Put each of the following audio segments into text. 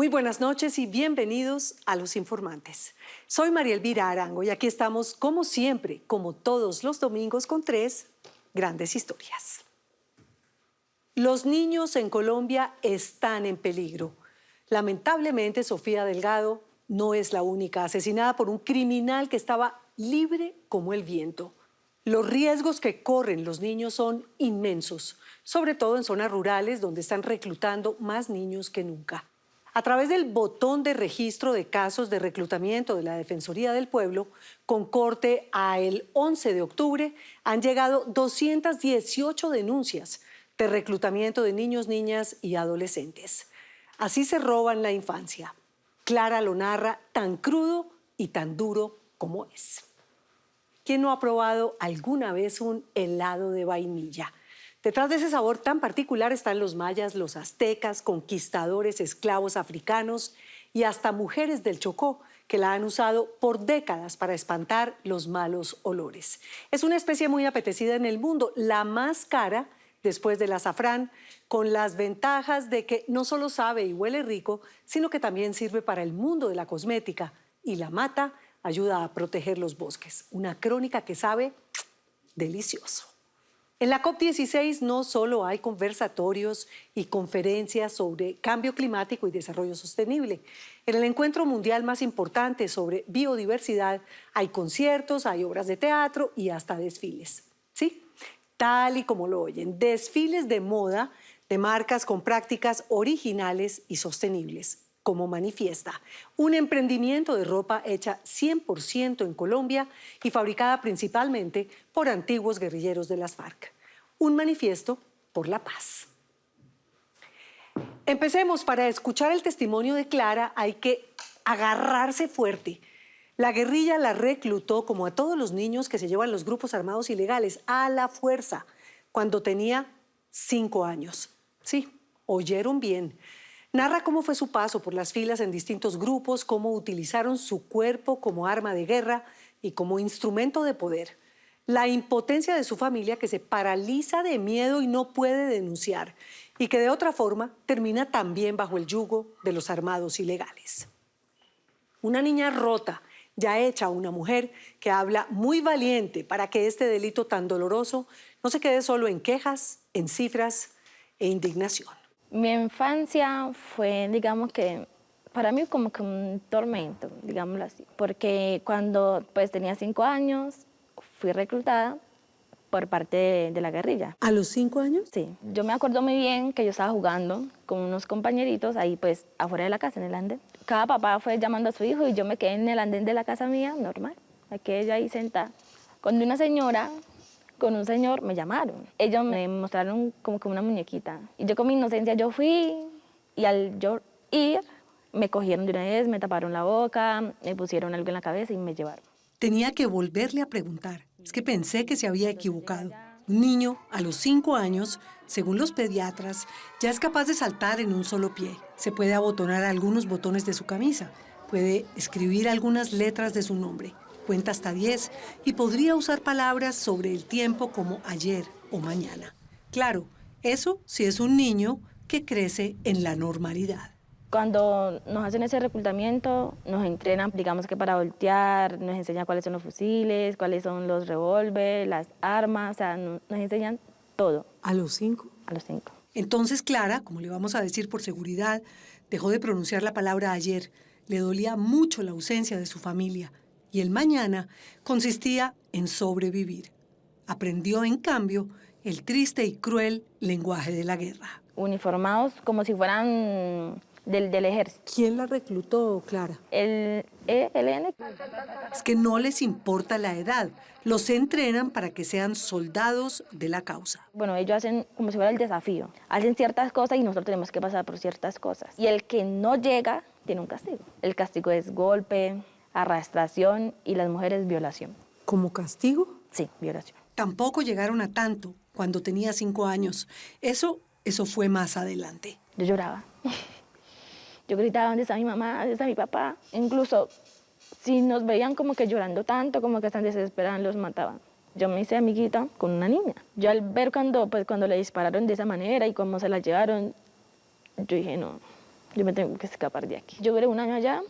Muy buenas noches y bienvenidos a Los Informantes. Soy María Elvira Arango y aquí estamos, como siempre, como todos los domingos, con tres grandes historias. Los niños en Colombia están en peligro. Lamentablemente, Sofía Delgado no es la única asesinada por un criminal que estaba libre como el viento. Los riesgos que corren los niños son inmensos, sobre todo en zonas rurales donde están reclutando más niños que nunca. A través del botón de registro de casos de reclutamiento de la Defensoría del Pueblo, con corte a el 11 de octubre, han llegado 218 denuncias de reclutamiento de niños, niñas y adolescentes. Así se roban la infancia. Clara lo narra tan crudo y tan duro como es. ¿Quién no ha probado alguna vez un helado de vainilla? Detrás de ese sabor tan particular están los mayas, los aztecas, conquistadores, esclavos africanos y hasta mujeres del Chocó que la han usado por décadas para espantar los malos olores. Es una especie muy apetecida en el mundo, la más cara después del azafrán, con las ventajas de que no solo sabe y huele rico, sino que también sirve para el mundo de la cosmética. Y la mata ayuda a proteger los bosques. Una crónica que sabe delicioso. En la COP16 no solo hay conversatorios y conferencias sobre cambio climático y desarrollo sostenible. En el encuentro mundial más importante sobre biodiversidad hay conciertos, hay obras de teatro y hasta desfiles. ¿Sí? Tal y como lo oyen, desfiles de moda de marcas con prácticas originales y sostenibles, como Manifiesta, un emprendimiento de ropa hecha 100% en Colombia y fabricada principalmente por antiguos guerrilleros de las FARC. Un manifiesto por la paz. Empecemos. Para escuchar el testimonio de Clara hay que agarrarse fuerte. La guerrilla la reclutó, como a todos los niños que se llevan los grupos armados ilegales, a la fuerza, cuando tenía 5 años. Sí, oyeron bien. Narra cómo fue su paso por las filas en distintos grupos, cómo utilizaron su cuerpo como arma de guerra y como instrumento de poder. La impotencia de su familia, que se paraliza de miedo y no puede denunciar, y que de otra forma termina también bajo el yugo de los armados ilegales. Una niña rota, ya hecha una mujer que habla muy valiente para que este delito tan doloroso no se quede solo en quejas, en cifras e indignación. Mi infancia fue, digamos que, para mí como que un tormento, digámoslo así, porque cuando pues tenía 5 años fui reclutada por parte de la guerrilla. ¿A los 5 años? Sí, yo me acuerdo muy bien que yo estaba jugando con unos compañeritos ahí pues afuera de la casa, en el andén. Cada papá fue llamando a su hijo y yo me quedé en el andén de la casa mía, normal, aquella ahí sentada. Cuando una señora con un señor me llamaron. Ellos me mostraron como que una muñequita. Y yo con mi inocencia yo fui y al yo ir me cogieron de una vez, me taparon la boca, me pusieron algo en la cabeza y me llevaron. Tenía que volverle a preguntar. Es que pensé que se había equivocado. Un niño a los 5 años, según los pediatras, ya es capaz de saltar en un solo pie. Se puede abotonar algunos botones de su camisa. Puede escribir algunas letras de su nombre. Cuenta hasta 10 y podría usar palabras sobre el tiempo como ayer o mañana. Claro, eso sí es un niño que crece en la normalidad. Cuando nos hacen ese reclutamiento, nos entrenan, digamos que para voltear, nos enseñan cuáles son los fusiles, cuáles son los revólveres, las armas, o sea, nos enseñan todo. ¿A los 5? A los 5. Entonces Clara, como le vamos a decir por seguridad, dejó de pronunciar la palabra ayer. Le dolía mucho la ausencia de su familia. Y el mañana consistía en sobrevivir. Aprendió, en cambio, el triste y cruel lenguaje de la guerra. Uniformados como si fueran del ejército. ¿Quién la reclutó, Clara? El ELN. Es que no les importa la edad. Los entrenan para que sean soldados de la causa. Bueno, ellos hacen como si fuera el desafío. Hacen ciertas cosas y nosotros tenemos que pasar por ciertas cosas. Y el que no llega tiene un castigo. El castigo es golpe, arrastración y las mujeres violación. ¿Como castigo? Sí, violación. Tampoco llegaron a tanto cuando tenía 5 años. Eso fue más adelante. Yo lloraba. Yo gritaba, ¿dónde está mi mamá? ¿Dónde está mi papá? Incluso si nos veían como que llorando tanto, como que están desesperados, los mataban. Yo me hice amiguita con una niña. Yo al ver cuando le dispararon de esa manera y cómo se la llevaron, yo dije, no, yo me tengo que escapar de aquí. Yo duré un año allá,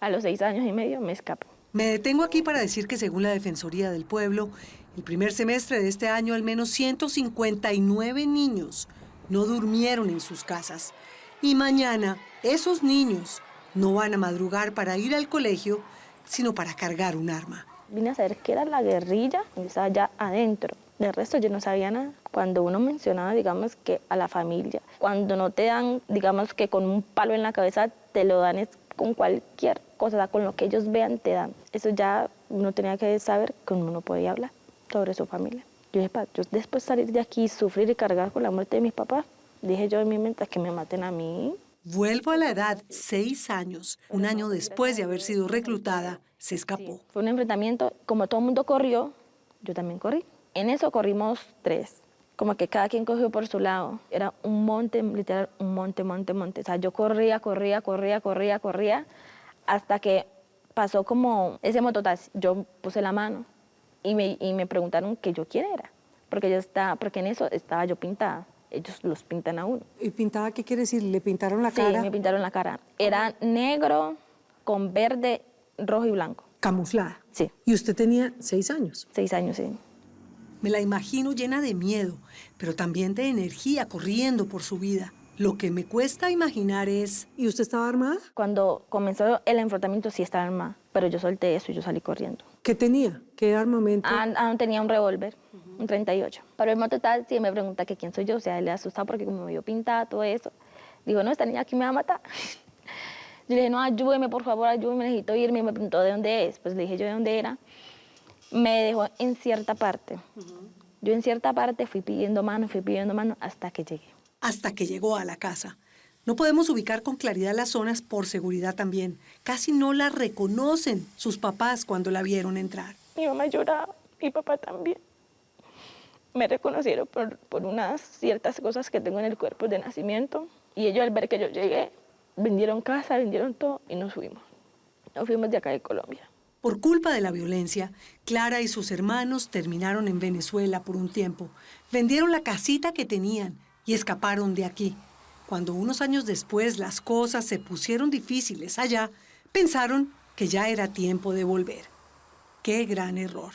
a los 6 años y medio me escapo. Me detengo aquí para decir que según la Defensoría del Pueblo, el primer semestre de este año al menos 159 niños no durmieron en sus casas. Y mañana esos niños no van a madrugar para ir al colegio, sino para cargar un arma. Vine a saber qué era la guerrilla y estaba allá adentro. Del resto yo no sabía nada. Cuando uno mencionaba, digamos, que a la familia, cuando no te dan, digamos, que con un palo en la cabeza, te lo dan es con cualquier cosa, o sea, con lo que ellos vean te dan. Eso ya uno tenía que saber que uno no podía hablar sobre su familia. Yo dije, yo después salir de aquí, sufrir y cargar con la muerte de mis papás, dije yo en mi mente, que me maten a mí. Vuelvo a la edad, 6 años. Un año después de haber sido reclutada, se escapó. Sí, fue un enfrentamiento, como todo el mundo corrió, yo también corrí. En eso corrimos 3, como que cada quien cogió por su lado. Era un monte, literal, un monte. O sea, yo corría, hasta que pasó como ese mototaxi. Yo puse la mano y me preguntaron que yo quién era, porque en eso estaba yo pintada. Ellos los pintan a uno. ¿Y pintada qué quiere decir? ¿Le pintaron la Sí, cara? me pintaron la cara. Era negro con verde, rojo y blanco. Camuflada. Sí. Y usted tenía 6 años. 6 años, sí. Me la imagino llena de miedo, pero también de energía, corriendo por su vida. Lo que me cuesta imaginar es... ¿Y usted estaba armada? Cuando comenzó el enfrentamiento sí estaba armada, pero yo solté eso y yo salí corriendo. ¿Qué tenía? ¿Qué armamento? Tenía un revólver, un 38. Pero el mototaxi me pregunta que quién soy yo, o sea, él le asustado porque como me vio pintada, todo eso. Digo, no, esta niña aquí me va a matar. Yo le dije, no, ayúdeme, por favor, ayúdeme, necesito irme. Y me preguntó de dónde es. Pues le dije yo de dónde era. Me dejó en cierta parte. Yo en cierta parte fui pidiendo mano hasta que llegué. Hasta que llegó a la casa. No podemos ubicar con claridad las zonas por seguridad también. Casi no la reconocen sus papás cuando la vieron entrar. Mi mamá lloraba, mi papá también. Me reconocieron por unas ciertas cosas que tengo en el cuerpo de nacimiento. Y ellos al ver que yo llegué, vendieron casa, vendieron todo y nos fuimos. Nos fuimos de acá de Colombia. Por culpa de la violencia, Clara y sus hermanos terminaron en Venezuela por un tiempo. Vendieron la casita que tenían y escaparon de aquí. Cuando unos años después las cosas se pusieron difíciles allá, pensaron que ya era tiempo de volver. ¡Qué gran error!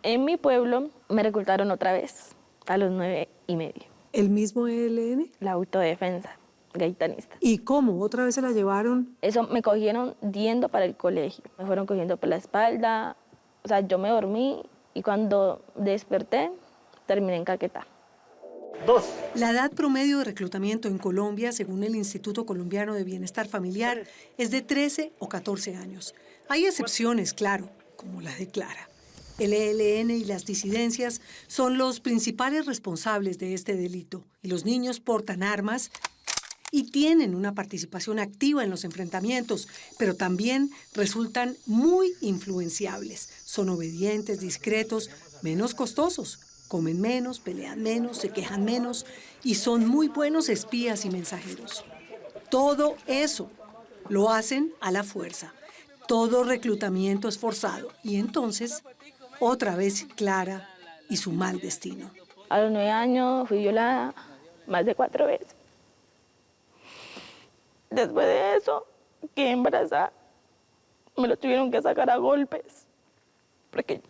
En mi pueblo me reclutaron otra vez, a los 9 y medio. ¿El mismo ELN? La autodefensa, gaitanista. ¿Y cómo? ¿Otra vez se la llevaron? Eso me cogieron yendo para el colegio. Me fueron cogiendo por la espalda. O sea, yo me dormí y cuando desperté, terminé en Caquetá. 2. La edad promedio de reclutamiento en Colombia, según el Instituto Colombiano de Bienestar Familiar, es de 13 o 14 años. Hay excepciones, claro, como la de Clara. El ELN y las disidencias son los principales responsables de este delito. Y los niños portan armas y tienen una participación activa en los enfrentamientos, pero también resultan muy influenciables. Son obedientes, discretos, menos costosos. Comen menos, pelean menos, se quejan menos y son muy buenos espías y mensajeros. Todo eso lo hacen a la fuerza. Todo reclutamiento es forzado. Y entonces, otra vez Clara y su mal destino. A los 9 años fui violada más de 4 veces. Después de eso, quedé embarazada. Me lo tuvieron que sacar a golpes, porque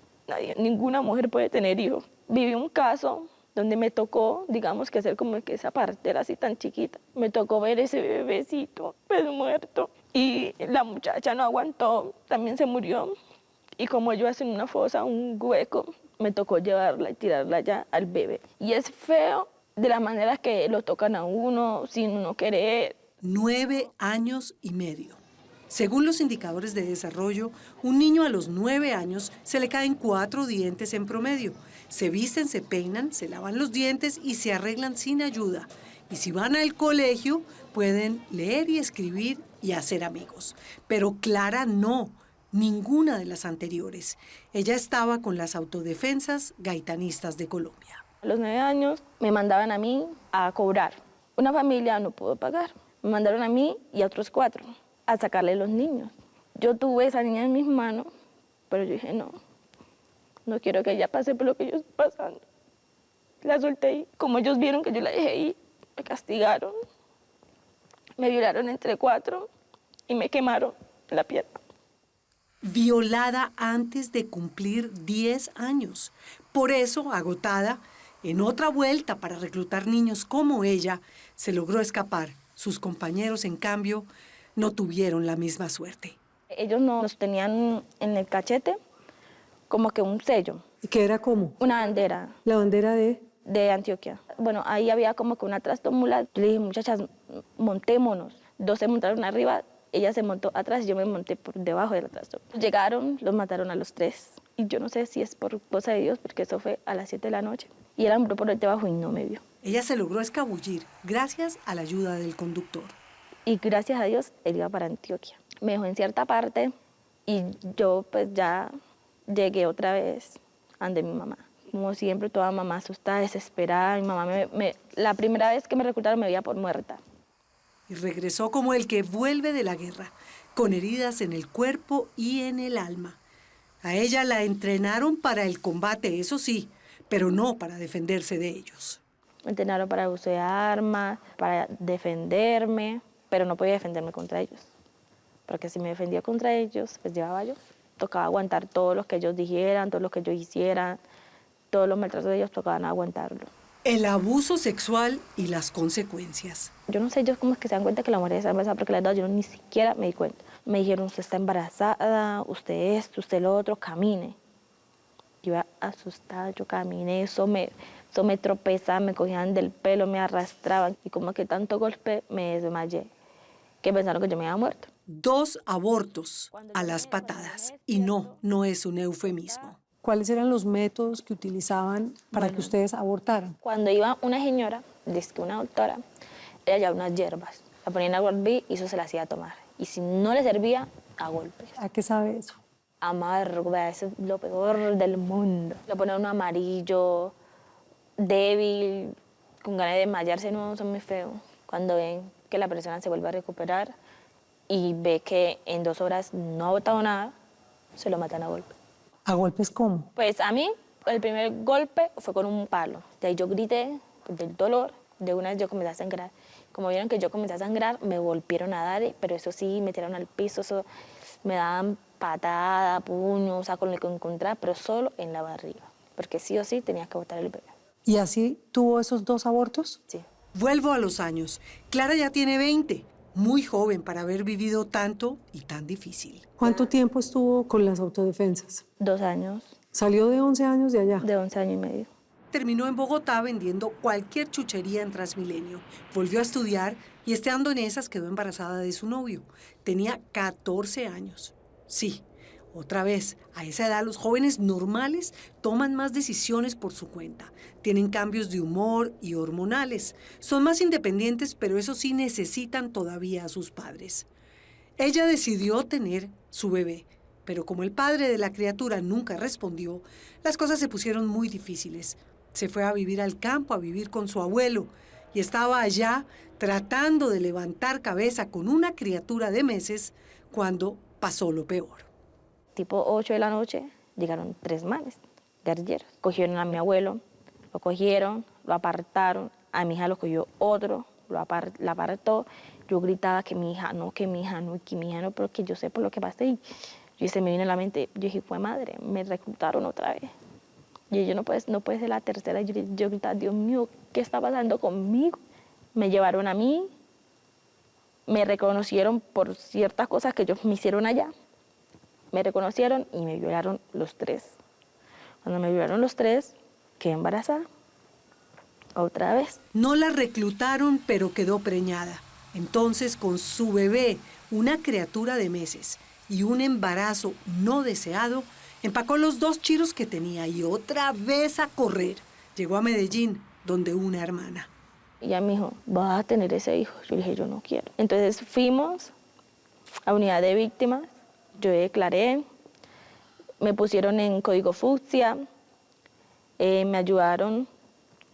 ninguna mujer puede tener hijos. Viví un caso donde me tocó, digamos, que hacer como que esa partera así tan chiquita. Me tocó ver ese bebecito, pues muerto. Y la muchacha no aguantó, también se murió. Y como yo hacen una fosa, un hueco, me tocó llevarla y tirarla ya al bebé. Y es feo de la manera que lo tocan a uno sin uno querer. 9 años y medio. Según los indicadores de desarrollo, un niño a los 9 años se le caen 4 dientes en promedio. Se visten, se peinan, se lavan los dientes y se arreglan sin ayuda. Y si van al colegio, pueden leer y escribir y hacer amigos. Pero Clara no, ninguna de las anteriores. Ella estaba con las autodefensas gaitanistas de Colombia. A los 9 años me mandaban a mí a cobrar. Una familia no pudo pagar. Me mandaron a mí y a otros 4 a sacarle los niños. Yo tuve esa niña en mis manos, pero yo dije, no quiero que ella pase por lo que yo estoy pasando. La solté y como ellos vieron que yo la dejé ir, me castigaron. Me violaron entre 4 y me quemaron la pierna. Violada antes de cumplir 10 años. Por eso, agotada, en otra vuelta para reclutar niños como ella, se logró escapar. Sus compañeros, en cambio, no tuvieron la misma suerte. Ellos nos tenían en el cachete como que un sello, ¿Qué era cómo? una bandera La bandera de Antioquia. Bueno, ahí había como que una trastomula. Yo le dije, muchachas, montémonos. 2 se montaron arriba, ella se montó atrás y yo me monté por debajo de la trastomula. Llegaron, los mataron a los 3. Y yo no sé si es por cosa de Dios, porque eso fue a las 7 de la noche. Y era un grupo por debajo y no me vio. Ella se logró escabullir gracias a la ayuda del conductor. Y gracias a Dios, él iba para Antioquia. Me dejó en cierta parte y yo pues ya llegué otra vez ante mi mamá. Como siempre, toda mamá asustada, desesperada. Mi mamá, la primera vez que me reclutaron me veía por muerta. Y regresó como el que vuelve de la guerra, con heridas en el cuerpo y en el alma. A ella la entrenaron para el combate, eso sí, pero no para defenderse de ellos. Me entrenaron para uso de armas, para defenderme, pero no podía defenderme contra ellos. Porque si me defendía contra ellos, pues llevaba yo. Tocaba aguantar todo lo que ellos dijeran, todo lo que ellos hicieran, todos los maltratos de ellos tocaban aguantarlo. El abuso sexual y las consecuencias. Yo no sé ellos cómo es que se dan cuenta que la mujer está embarazada, porque la verdad yo ni siquiera me di cuenta. Me dijeron, usted está embarazada, usted esto, usted lo otro, camine. Yo iba asustada, yo caminé, eso me tropezaban, me cogían del pelo, me arrastraban. Y como que tanto golpe me desmayé, que pensaron que yo me había muerto. 2 abortos a las patadas. Y no es un eufemismo. ¿Cuáles eran los métodos que utilizaban para que ustedes abortaran? Cuando iba una señora, dizque una doctora, ella llevaba unas hierbas, la ponía en agua a hervir y eso se la hacía tomar. Y si no le servía, a golpes. ¿A qué sabe eso? Amargo, eso es lo peor del mundo. Le ponen uno amarillo, débil, con ganas de desmayarse, no, son muy feos. Cuando ven que la persona se vuelve a recuperar y ve que en 2 horas no ha botado nada, se lo matan a golpe. ¿A golpes cómo? Pues a mí, el primer golpe fue con un palo. De ahí yo grité pues, del dolor. De una vez yo comencé a sangrar. Como vieron que yo comencé a sangrar, me volvieron a dar, pero eso sí, me tiraron al piso, eso, me daban patada, puño, o sea, con lo que encontraba, pero solo en la barriga. Porque sí o sí tenía que botar el bebé. ¿Y así tuvo esos 2 abortos? Sí. Vuelvo a los años. Clara ya tiene 20, muy joven para haber vivido tanto y tan difícil. ¿Cuánto tiempo estuvo con las autodefensas? 2 años, Salió de 11 años de allá. de 11 años y medio. Terminó en Bogotá vendiendo cualquier chuchería en Transmilenio. Volvió a estudiar y estando en esas quedó embarazada de su novio. Tenía 14 años. Sí, otra vez, a esa edad los jóvenes normales toman más decisiones por su cuenta. Tienen cambios de humor y hormonales. Son más independientes, pero eso sí necesitan todavía a sus padres. Ella decidió tener su bebé, pero como el padre de la criatura nunca respondió, las cosas se pusieron muy difíciles. Se fue a vivir al campo, a vivir con su abuelo, y estaba allá tratando de levantar cabeza con una criatura de meses cuando pasó lo peor. Tipo 8 de la noche, llegaron 3 manes, guerrilleros. Cogieron a mi abuelo, lo cogieron, lo apartaron, a mi hija lo cogió otro, la apartó. Yo gritaba que mi hija no, que mi hija no, que mi hija no, pero que yo sé por lo que pasé. Y se me vino a la mente, yo dije, fue madre, me reclutaron otra vez. Y yo no puede ser la tercera. Yo gritaba, Dios mío, ¿qué está pasando conmigo? Me llevaron a mí, me reconocieron por ciertas cosas que ellos me hicieron allá. Me reconocieron y me violaron los 3. Cuando me violaron los 3, quedé embarazada. Otra vez. No la reclutaron, pero quedó preñada. Entonces, con su bebé, una criatura de meses y un embarazo no deseado, empacó los 2 chiros que tenía y otra vez a correr. Llegó a Medellín, donde una hermana. Y ella me dijo, vas a tener ese hijo. Yo le dije, yo no quiero. Entonces fuimos a unidad de víctimas. Yo declaré, me pusieron en código fucsia, me ayudaron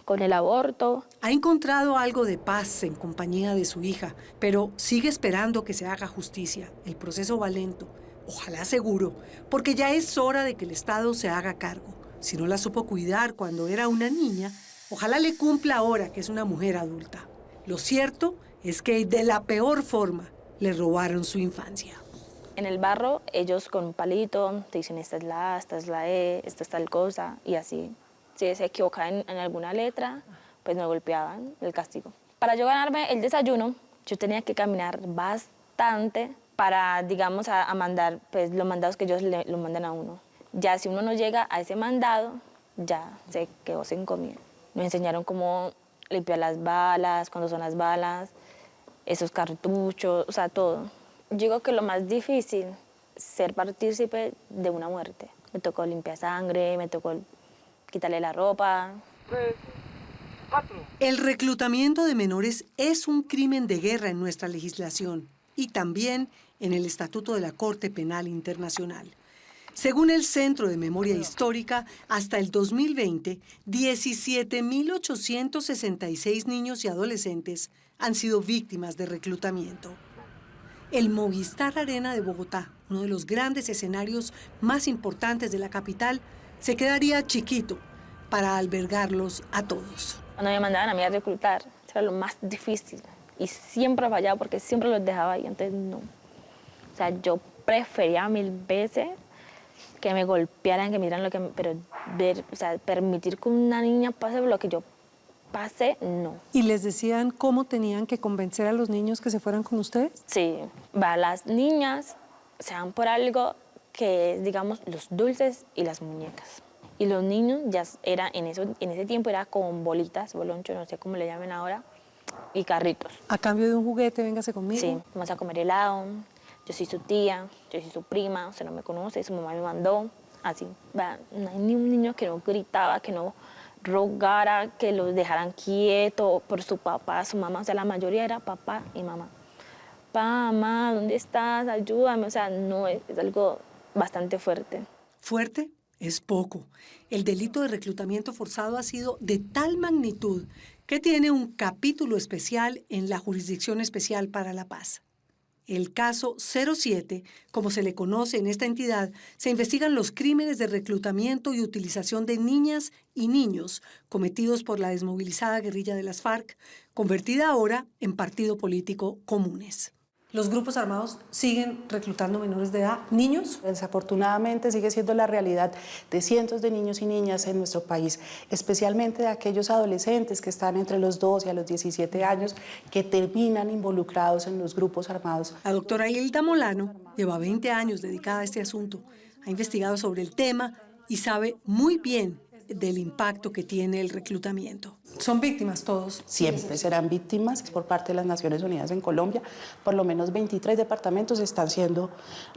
con el aborto. Ha encontrado algo de paz en compañía de su hija, pero sigue esperando que se haga justicia. El proceso va lento, ojalá seguro, porque ya es hora de que el Estado se haga cargo. Si no la supo cuidar cuando era una niña, ojalá le cumpla ahora que es una mujer adulta. Lo cierto es que de la peor forma le robaron su infancia. En el barro, ellos con un palito te dicen esta es la A, esta es la E, esta es tal cosa, y así. Si se equivocaban en alguna letra, pues me golpeaban, el castigo. Para yo ganarme el desayuno, yo tenía que caminar bastante para, digamos, a mandar pues, los mandados que ellos lo mandan a uno. Ya si uno no llega a ese mandado, ya se quedó sin comida. Nos enseñaron cómo limpiar las balas, cuándo son las balas, esos cartuchos, o sea, todo. Yo digo que lo más difícil es ser partícipe de una muerte. Me tocó limpiar sangre, me tocó quitarle la ropa. 3, 4. El reclutamiento de menores es un crimen de guerra en nuestra legislación y también en el Estatuto de la Corte Penal Internacional. Según el Centro de Memoria Histórica, hasta el 2020, 17.866 niños y adolescentes han sido víctimas de reclutamiento. El Movistar Arena de Bogotá, uno de los grandes escenarios más importantes de la capital, se quedaría chiquito para albergarlos a todos. Cuando me mandaban a mí a reclutar, era lo más difícil. Y siempre fallaba porque siempre los dejaba ahí, entonces no. O sea, yo prefería 1000 veces que me golpearan, que me dieran lo que... Pero ver, o sea, permitir que una niña pase por lo que yo pasé, no. ¿Y les decían cómo tenían que convencer a los niños que se fueran con ustedes? Sí, las niñas se van por algo que es, digamos, los dulces y las muñecas. Y los niños ya era, en ese tiempo era con bolitas, boloncho, no sé cómo le llamen ahora, y carritos. A cambio de un juguete, véngase conmigo. Sí, vamos a comer helado, yo soy su tía, yo soy su prima, usted no me conoce, su mamá me mandó, así. No hay ni un niño que no gritaba, que no rogara, que los dejaran quietos por su papá, su mamá, o sea, la mayoría era papá y mamá. Papá, mamá, ¿dónde estás? Ayúdame, o sea, no, es algo bastante fuerte. ¿Fuerte? Es poco. El delito de reclutamiento forzado ha sido de tal magnitud que tiene un capítulo especial en la Jurisdicción Especial para la Paz. El caso 07, como se le conoce en esta entidad, se investigan los crímenes de reclutamiento y utilización de niñas y niños cometidos por la desmovilizada guerrilla de las FARC, convertida ahora en partido político Comunes. ¿Los grupos armados siguen reclutando menores de edad, niños? Desafortunadamente sigue siendo la realidad de cientos de niños y niñas en nuestro país, especialmente de aquellos adolescentes que están entre los 12 a los 17 años que terminan involucrados en los grupos armados. La doctora Hilda Molano lleva 20 años dedicada a este asunto, ha investigado sobre el tema y sabe muy bien del impacto que tiene el reclutamiento. ¿Son víctimas todos? Siempre serán víctimas por parte de las Naciones Unidas en Colombia. Por lo menos 23 departamentos están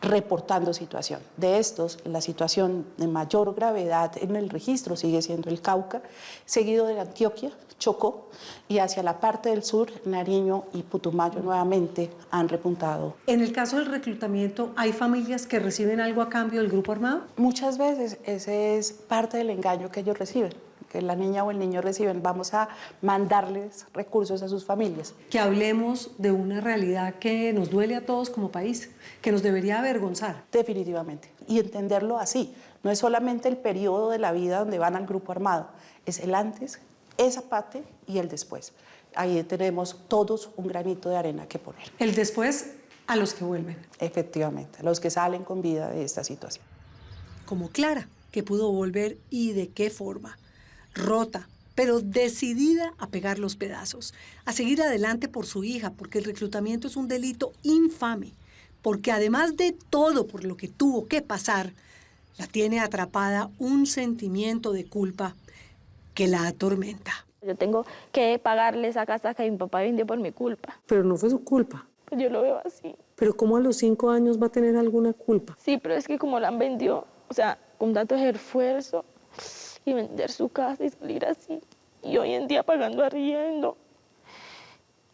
reportando situación. De estos, la situación de mayor gravedad en el registro sigue siendo el Cauca, seguido de Antioquia, Chocó, y hacia la parte del sur, Nariño y Putumayo nuevamente han repuntado. En el caso del reclutamiento, ¿hay familias que reciben algo a cambio del grupo armado? Muchas veces ese es parte del engaño que ellos reciben, que la niña o el niño reciben. Vamos a mandarles recursos a sus familias. Que hablemos de una realidad que nos duele a todos como país, que nos debería avergonzar. Definitivamente, y entenderlo así. No es solamente el periodo de la vida donde van al grupo armado, es el antes, esa parte y el después. Ahí tenemos todos un granito de arena que poner. El después a los que vuelven. Efectivamente, a los que salen con vida de esta situación. Como Clara, que pudo volver y de qué forma. Rota, pero decidida a pegar los pedazos, a seguir adelante por su hija, porque el reclutamiento es un delito infame, porque además de todo por lo que tuvo que pasar, la tiene atrapada un sentimiento de culpa que la atormenta. Yo tengo que pagarle esa casa que mi papá vendió por mi culpa. Pero no fue su culpa. Pues yo lo veo así. ¿Pero cómo a los 5 años va a tener alguna culpa? Sí, pero es que como la han vendido, o sea, con tanto esfuerzo y vender su casa y salir así. Y hoy en día pagando arriendo.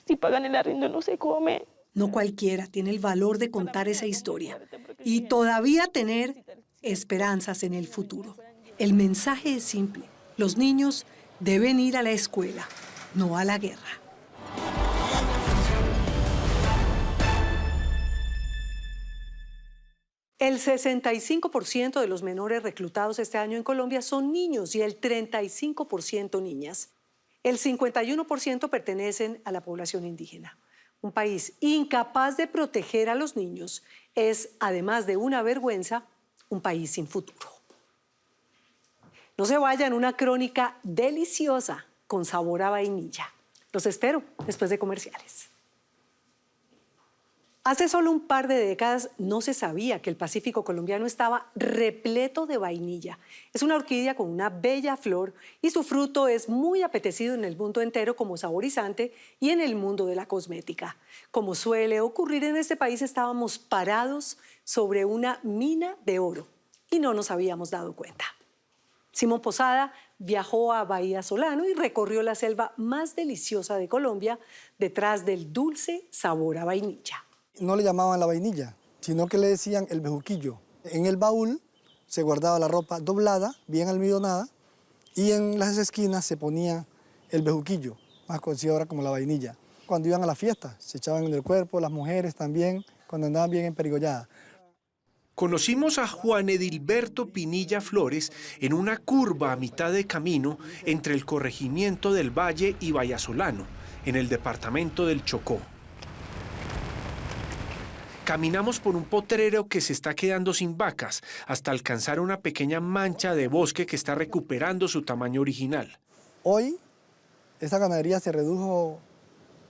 Si pagan el arriendo no se come. No cualquiera tiene el valor de contar esa historia y todavía tener esperanzas en el futuro. El mensaje es simple. Los niños deben ir a la escuela, no a la guerra. El 65% de los menores reclutados este año en Colombia son niños y el 35% niñas. El 51% pertenecen a la población indígena. Un país incapaz de proteger a los niños es, además de una vergüenza, un país sin futuro. No se vayan, una crónica deliciosa con sabor a vainilla. Los espero después de comerciales. Hace solo un par de décadas no se sabía que el Pacífico colombiano estaba repleto de vainilla. Es una orquídea con una bella flor y su fruto es muy apetecido en el mundo entero como saborizante y en el mundo de la cosmética. Como suele ocurrir en este país, estábamos parados sobre una mina de oro y no nos habíamos dado cuenta. Simón Posada viajó a Bahía Solano y recorrió la selva más deliciosa de Colombia detrás del dulce sabor a vainilla. No le llamaban la vainilla, sino que le decían el bejuquillo. En el baúl se guardaba la ropa doblada, bien almidonada, y en las esquinas se ponía el bejuquillo, más conocido ahora como la vainilla. Cuando iban a la fiesta, se echaban en el cuerpo, las mujeres también, cuando andaban bien emperigolladas. Conocimos a Juan Edilberto Pinilla Flores en una curva a mitad de camino entre el corregimiento del Valle y Vallasolano, en el departamento del Chocó. Caminamos por un potrero que se está quedando sin vacas hasta alcanzar una pequeña mancha de bosque que está recuperando su tamaño original. Hoy, esta ganadería se redujo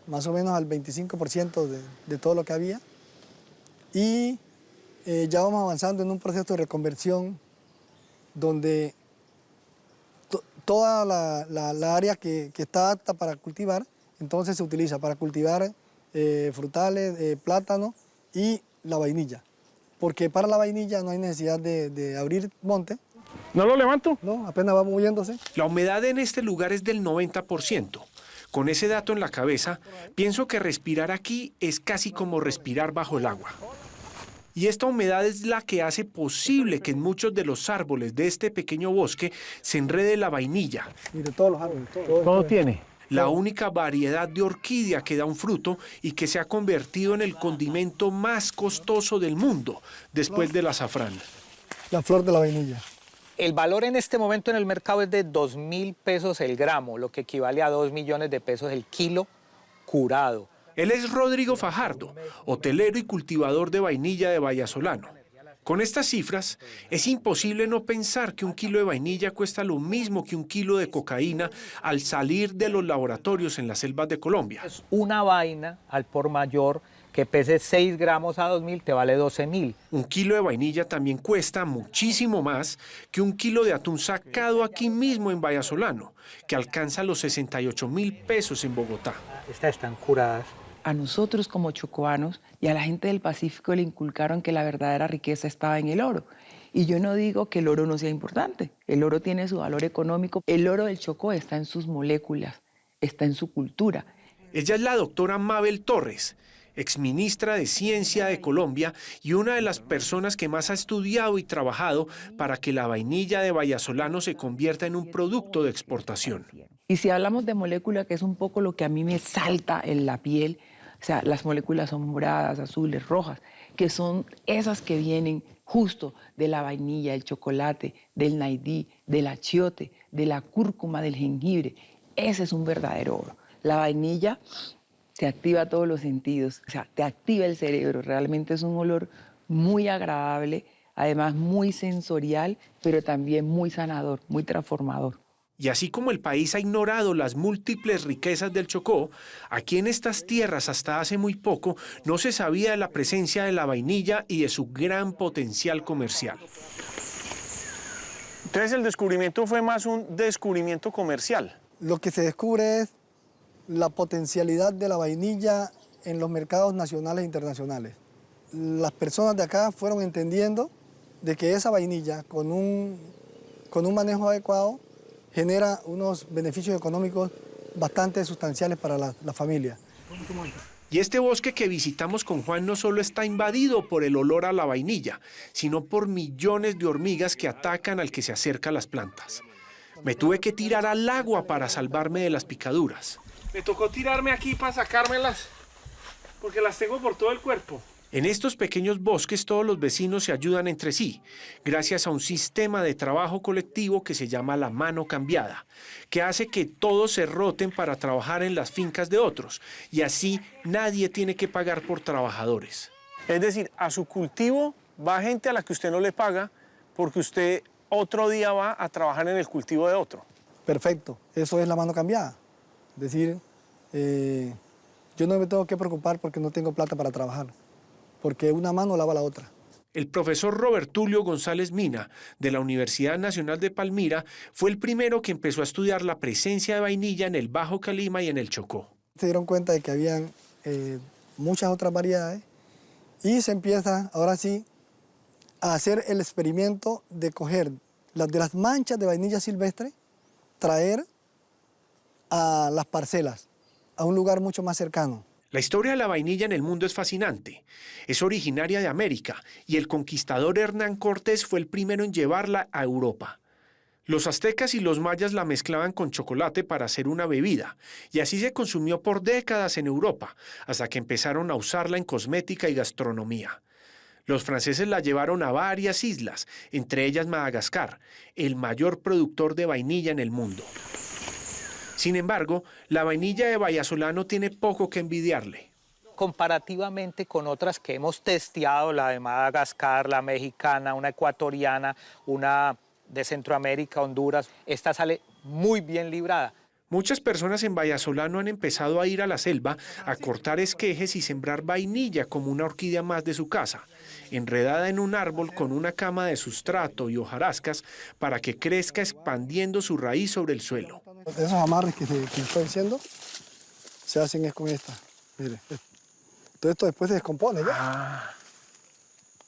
más o menos al 25% de todo lo que había y ya vamos avanzando en un proceso de reconversión donde toda la área que está apta para cultivar, entonces se utiliza para cultivar frutales, plátano y la vainilla. Porque para la vainilla no hay necesidad de abrir monte. ¿No lo levanto? No, apenas va moviéndose. La humedad en este lugar es del 90%. Con ese dato en la cabeza, pienso que respirar aquí es casi como respirar bajo el agua. Y esta humedad es la que hace posible que en muchos de los árboles de este pequeño bosque se enrede la vainilla. Mire, todos los árboles. Todo tiene. La única variedad de orquídea que da un fruto y que se ha convertido en el condimento más costoso del mundo, después del azafrán. La flor de la vainilla. El valor en este momento en el mercado es de 2.000 pesos el gramo, lo que equivale a 2 millones de pesos el kilo curado. Él es Rodrigo Fajardo, hotelero y cultivador de vainilla de Vallasolano. Con estas cifras, es imposible no pensar que un kilo de vainilla cuesta lo mismo que un kilo de cocaína al salir de los laboratorios en las selvas de Colombia. Es una vaina al por mayor que pese 6 gramos a 2.000 te vale 12.000. Un kilo de vainilla también cuesta muchísimo más que un kilo de atún sacado aquí mismo en Vallasolano, que alcanza los 68.000 pesos en Bogotá. Estas están curadas. A nosotros como chocoanos y a la gente del Pacífico le inculcaron que la verdadera riqueza estaba en el oro. Y yo no digo que el oro no sea importante. El oro tiene su valor económico. El oro del Chocó está en sus moléculas, está en su cultura. Ella es la doctora Mabel Torres, exministra de Ciencia de Colombia y una de las personas que más ha estudiado y trabajado para que la vainilla de Vallasolano se convierta en un producto de exportación. Y si hablamos de molécula, que es un poco lo que a mí me salta en la piel, o sea, las moléculas son moradas, azules, rojas, que son esas que vienen justo de la vainilla, del chocolate, del naidí, del achiote, de la cúrcuma, del jengibre. Ese es un verdadero oro. La vainilla te activa todos los sentidos, o sea, te activa el cerebro. Realmente es un olor muy agradable, además muy sensorial, pero también muy sanador, muy transformador. Y así como el país ha ignorado las múltiples riquezas del Chocó, aquí en estas tierras hasta hace muy poco no se sabía de la presencia de la vainilla y de su gran potencial comercial. Entonces el descubrimiento fue más un descubrimiento comercial. Lo que se descubre es la potencialidad de la vainilla en los mercados nacionales e internacionales. Las personas de acá fueron entendiendo de que esa vainilla con un manejo adecuado genera unos beneficios económicos bastante sustanciales para la familia. Y este bosque que visitamos con Juan no solo está invadido por el olor a la vainilla, sino por millones de hormigas que atacan al que se acerca a las plantas. Me tuve que tirar al agua para salvarme de las picaduras. Me tocó tirarme aquí para sacármelas, porque las tengo por todo el cuerpo. En estos pequeños bosques todos los vecinos se ayudan entre sí, gracias a un sistema de trabajo colectivo que se llama la mano cambiada, que hace que todos se roten para trabajar en las fincas de otros, y así nadie tiene que pagar por trabajadores. Es decir, a su cultivo va gente a la que usted no le paga porque usted otro día va a trabajar en el cultivo de otro. Perfecto, eso es la mano cambiada. Es decir, yo no me tengo que preocupar porque no tengo plata para trabajar, porque una mano lava la otra. El profesor Robertulio González Mina, de la Universidad Nacional de Palmira, fue el primero que empezó a estudiar la presencia de vainilla en el Bajo Calima y en el Chocó. Se dieron cuenta de que habían muchas otras variedades y se empieza, ahora sí, a hacer el experimento de coger de las manchas de vainilla silvestre, traer a las parcelas, a un lugar mucho más cercano. La historia de la vainilla en el mundo es fascinante. Es originaria de América y el conquistador Hernán Cortés fue el primero en llevarla a Europa. Los aztecas y los mayas la mezclaban con chocolate para hacer una bebida y así se consumió por décadas en Europa, hasta que empezaron a usarla en cosmética y gastronomía. Los franceses la llevaron a varias islas, entre ellas Madagascar, el mayor productor de vainilla en el mundo. Sin embargo, la vainilla de Vallasolano tiene poco que envidiarle. Comparativamente con otras que hemos testeado, la de Madagascar, la mexicana, una ecuatoriana, una de Centroamérica, Honduras, esta sale muy bien librada. Muchas personas en Vallasolano han empezado a ir a la selva a cortar esquejes y sembrar vainilla como una orquídea más de su casa, enredada en un árbol con una cama de sustrato y hojarascas para que crezca expandiendo su raíz sobre el suelo. Esos amarres que estoy diciendo se hacen es con esta. Mire, entonces esto después se descompone ya.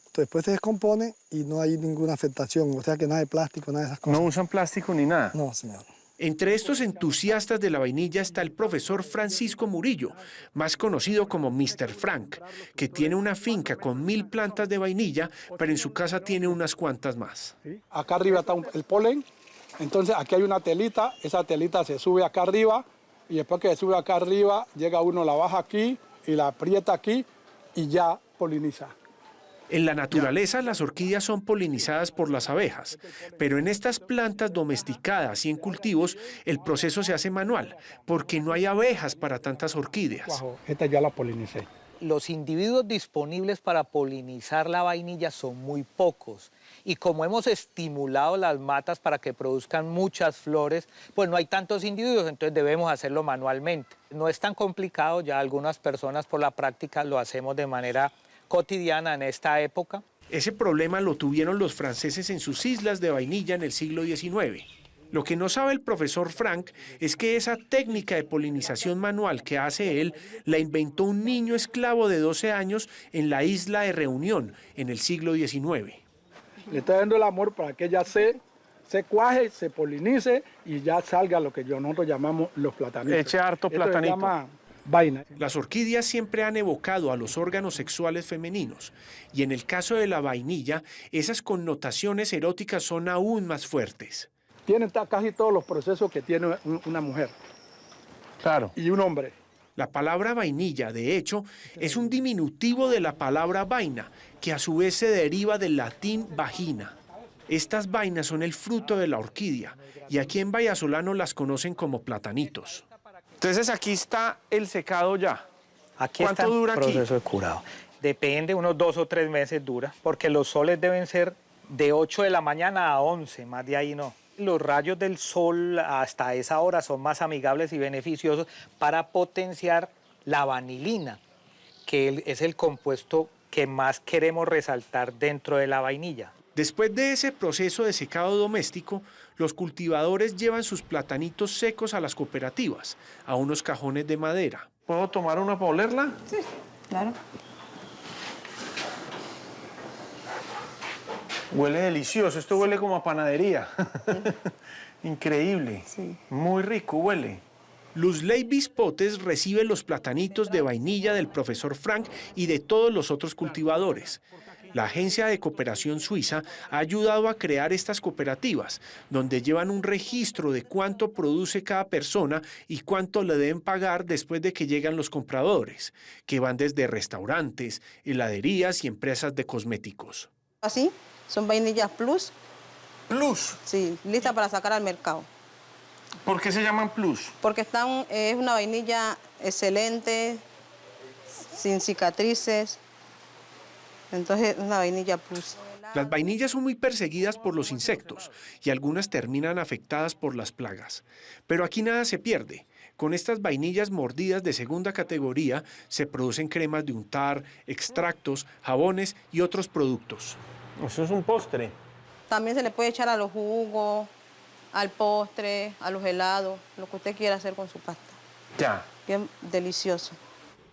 Esto después se descompone y no hay ninguna afectación, o sea que nada de plástico, nada de esas cosas. No usan plástico ni nada. No, señor. Entre estos entusiastas de la vainilla está el profesor Francisco Murillo, más conocido como Mr. Frank, que tiene una finca con 1000 plantas de vainilla, pero en su casa tiene unas cuantas más. Acá arriba está el polen, entonces aquí hay una telita, esa telita se sube acá arriba y después que se sube acá arriba, llega uno, la baja aquí y la aprieta aquí y ya poliniza. En la naturaleza las orquídeas son polinizadas por las abejas, pero en estas plantas domesticadas y en cultivos el proceso se hace manual, porque no hay abejas para tantas orquídeas. Esta ya la polinicé. Los individuos disponibles para polinizar la vainilla son muy pocos. Y como hemos estimulado las matas para que produzcan muchas flores, pues no hay tantos individuos, entonces debemos hacerlo manualmente. No es tan complicado, ya algunas personas por la práctica lo hacemos de manera cotidiana en esta época. Ese problema lo tuvieron los franceses en sus islas de vainilla en el siglo XIX. Lo que no sabe el profesor Frank es que esa técnica de polinización manual que hace él la inventó un niño esclavo de 12 años en la isla de Reunión en el siglo XIX. Le estoy dando el amor para que ella se cuaje, se polinice y ya salga lo que nosotros llamamos los platanitos. Eche harto platanito. Esto se llama vaina. Las orquídeas siempre han evocado a los órganos sexuales femeninos y en el caso de la vainilla, esas connotaciones eróticas son aún más fuertes. Tienen casi todos los procesos que tiene una mujer. Claro. Y un hombre. La palabra vainilla, de hecho, es un diminutivo de la palabra vaina, que a su vez se deriva del latín vagina. Estas vainas son el fruto de la orquídea y aquí en Vallasolano las conocen como platanitos. Entonces aquí está el secado ya. Aquí ¿Cuánto está el dura aquí? proceso de curado. Depende, unos 2 o 3 meses dura, porque los soles deben ser de 8 de la mañana a 11, más de ahí no. Los rayos del sol hasta esa hora son más amigables y beneficiosos para potenciar la vanilina, que es el compuesto que más queremos resaltar dentro de la vainilla. Después de ese proceso de secado doméstico, los cultivadores llevan sus platanitos secos a las cooperativas, a unos cajones de madera. ¿Puedo tomar una para olerla? Sí, claro. Huele delicioso, esto huele como a panadería. Increíble, Sí. Muy rico huele. Luzley Bispotes recibe los platanitos de vainilla del profesor Frank y de todos los otros cultivadores. La Agencia de Cooperación Suiza ha ayudado a crear estas cooperativas, donde llevan un registro de cuánto produce cada persona y cuánto le deben pagar después de que llegan los compradores, que van desde restaurantes, heladerías y empresas de cosméticos. Así, son vainillas plus. Plus. Sí, lista para sacar al mercado. ¿Por qué se llaman plus? Porque es una vainilla excelente, sin cicatrices. Entonces es una vainilla plus. Las vainillas son muy perseguidas por los insectos y algunas terminan afectadas por las plagas. Pero aquí nada se pierde. Con estas vainillas mordidas de segunda categoría se producen cremas de untar, extractos, jabones y otros productos. Eso es un postre. También se le puede echar a los jugos, al postre, a los helados, lo que usted quiera hacer con su pasta. Ya. Bien delicioso.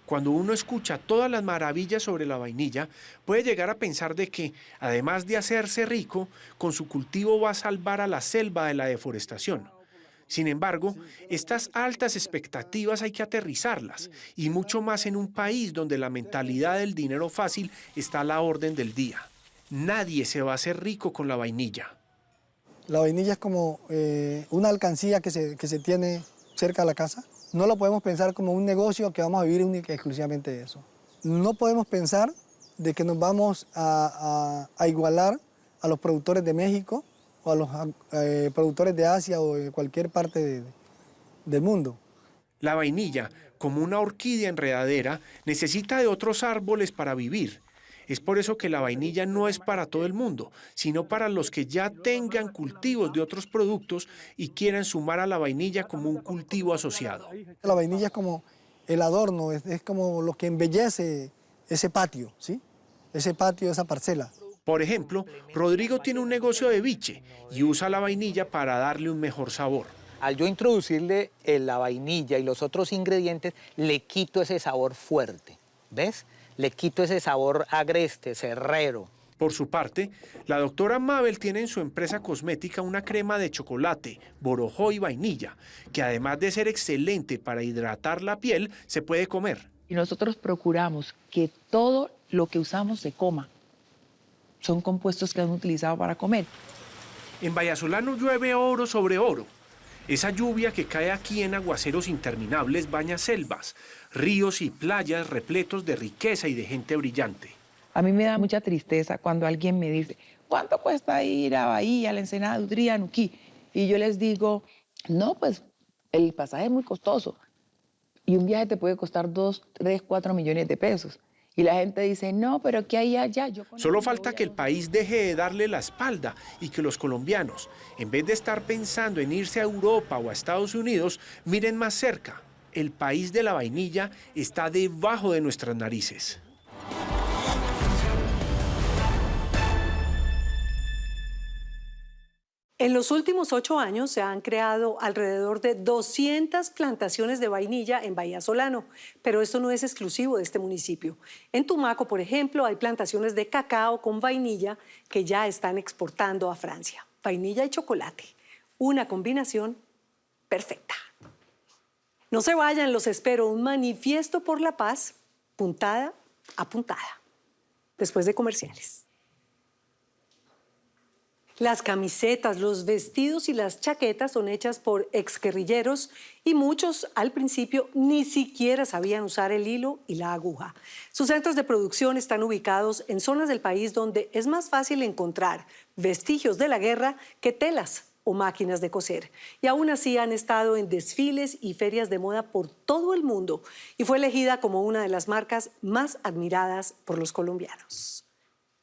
Cuando uno escucha todas las maravillas sobre la vainilla, puede llegar a pensar de que, además de hacerse rico, con su cultivo va a salvar a la selva de la deforestación. Sin embargo, estas altas expectativas hay que aterrizarlas, y mucho más en un país donde la mentalidad del dinero fácil está a la orden del día. Nadie se va a hacer rico con la vainilla. La vainilla es como una alcancía que se tiene cerca de la casa. No lo podemos pensar como un negocio que vamos a vivir única y exclusivamente de eso. No podemos pensar de que nos vamos a igualar a los productores de México o a los productores de Asia o de cualquier parte del mundo. La vainilla, como una orquídea enredadera, necesita de otros árboles para vivir. Es por eso que la vainilla no es para todo el mundo, sino para los que ya tengan cultivos de otros productos y quieran sumar a la vainilla como un cultivo asociado. La vainilla es como el adorno, es como lo que embellece ese patio, ¿sí? Ese patio, esa parcela. Por ejemplo, Rodrigo tiene un negocio de biche y usa la vainilla para darle un mejor sabor. Al yo introducirle la vainilla y los otros ingredientes, le quito ese sabor fuerte, ¿ves? Le quito ese sabor agreste, cerrero. Por su parte, la doctora Mabel tiene en su empresa cosmética una crema de chocolate, borojó y vainilla, que además de ser excelente para hidratar la piel, se puede comer. Y nosotros procuramos que todo lo que usamos se coma. Son compuestos que han utilizado para comer. En Vallasolano llueve oro sobre oro. Esa lluvia que cae aquí en aguaceros interminables baña selvas, ríos y playas repletos de riqueza y de gente brillante. A mí me da mucha tristeza cuando alguien me dice, ¿cuánto cuesta ir a Bahía, a la Ensenada de Udría, a Nuquí? Y yo les digo, no, pues el pasaje es muy costoso. Y un viaje te puede costar 2, 3, 4 millones de pesos. Y la gente dice, no, pero ¿qué hay allá? Solo falta que el país deje de darle la espalda y que los colombianos, en vez de estar pensando en irse a Europa o a Estados Unidos, miren más cerca. El país de la vainilla está debajo de nuestras narices. En los últimos 8 años se han creado alrededor de 200 plantaciones de vainilla en Vallasolano, pero esto no es exclusivo de este municipio. En Tumaco, por ejemplo, hay plantaciones de cacao con vainilla que ya están exportando a Francia. Vainilla y chocolate, una combinación perfecta. No se vayan, los espero, un manifiesto por la paz, puntada a puntada, después de comerciales. Las camisetas, los vestidos y las chaquetas son hechas por exguerrilleros y muchos al principio ni siquiera sabían usar el hilo y la aguja. Sus centros de producción están ubicados en zonas del país donde es más fácil encontrar vestigios de la guerra que telas o máquinas de coser. Y aún así han estado en desfiles y ferias de moda por todo el mundo y fue elegida como una de las marcas más admiradas por los colombianos.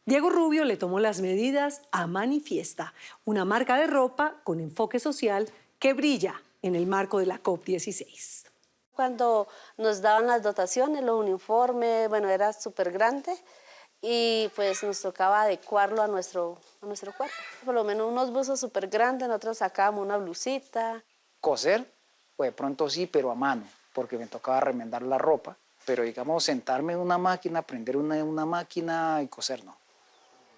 Diego Rubio le tomó las medidas a Manifiesta, una marca de ropa con enfoque social que brilla en el marco de la COP16. Cuando nos daban las dotaciones, los uniformes, bueno, era súper grande y pues nos tocaba adecuarlo a nuestro cuerpo. Por lo menos unos buzos súper grandes, nosotros sacábamos una blusita. Coser, pues de pronto sí, pero a mano, porque me tocaba remendar la ropa. Pero digamos, sentarme en una máquina, prender una máquina y coser, no.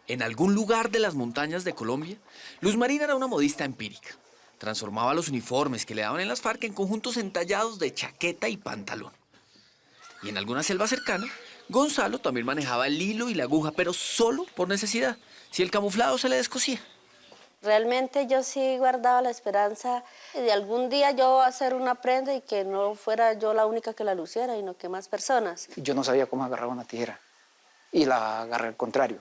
En algún lugar de las montañas de Colombia, Luz Marina era una modista empírica. Transformaba los uniformes que le daban en las FARC en conjuntos entallados de chaqueta y pantalón. Y en alguna selva cercana, Gonzalo también manejaba el hilo y la aguja, pero solo por necesidad, si el camuflado se le descosía. Realmente yo sí guardaba la esperanza de algún día yo hacer una prenda y que no fuera yo la única que la luciera, sino que más personas. Yo no sabía cómo agarrar una tijera y la agarré al contrario.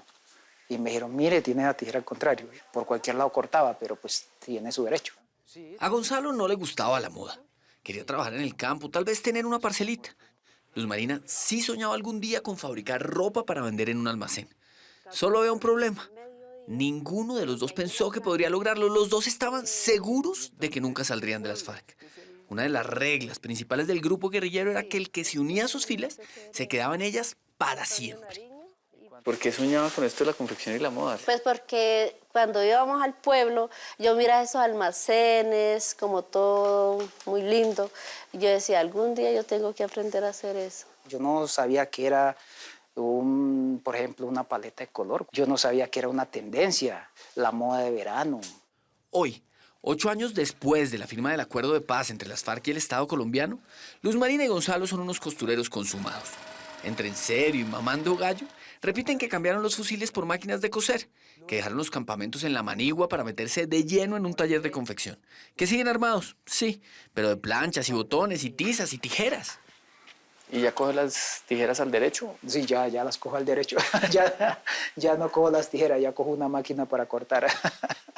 Y me dijeron, mire, tiene la tijera al contrario. Por cualquier lado cortaba, pero pues tiene su derecho. A Gonzalo no le gustaba la moda. Quería trabajar en el campo, tal vez tener una parcelita. Luz Marina sí soñaba algún día con fabricar ropa para vender en un almacén. Solo había un problema. Ninguno de los dos pensó que podría lograrlo. Los dos estaban seguros de que nunca saldrían de las FARC. Una de las reglas principales del grupo guerrillero era que el que se unía a sus filas se quedaba en ellas para siempre. ¿Por qué soñaba con esto de la confección y la moda? Pues porque cuando íbamos al pueblo, yo miraba esos almacenes, como todo muy lindo. Y yo decía, algún día yo tengo que aprender a hacer eso. Yo no sabía que era, por ejemplo, una paleta de color. Yo no sabía que era una tendencia, la moda de verano. Hoy, 8 años después de la firma del acuerdo de paz entre las FARC y el Estado colombiano, Luz Marina y Gonzalo son unos costureros consumados. Entre en serio y mamando gallo, repiten que cambiaron los fusiles por máquinas de coser, que dejaron los campamentos en la Manigua para meterse de lleno en un taller de confección. ¿Que siguen armados? Sí, pero de planchas y botones y tizas y tijeras. ¿Y ya coge las tijeras al derecho? Sí, ya las cojo al derecho. ya no cojo las tijeras, ya cojo una máquina para cortar.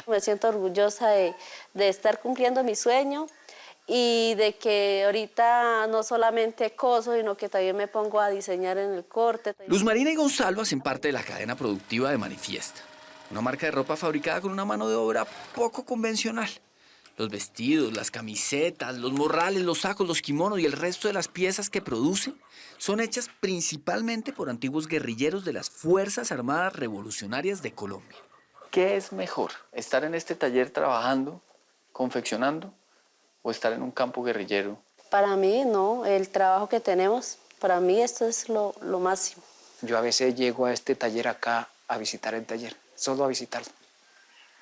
Me siento orgullosa de estar cumpliendo mi sueño y de que ahorita no solamente coso, sino que también me pongo a diseñar en el corte. Luz Marina y Gonzalo hacen parte de la cadena productiva de Manifiesta, una marca de ropa fabricada con una mano de obra poco convencional. Los vestidos, las camisetas, los morrales, los sacos, los kimonos y el resto de las piezas que producen son hechas principalmente por antiguos guerrilleros de las Fuerzas Armadas Revolucionarias de Colombia. ¿Qué es mejor? ¿Estar en este taller trabajando, confeccionando, o estar en un campo guerrillero? Para mí, no. El trabajo que tenemos, para mí esto es lo máximo. Yo a veces llego a este taller acá a visitar el taller, solo a visitarlo,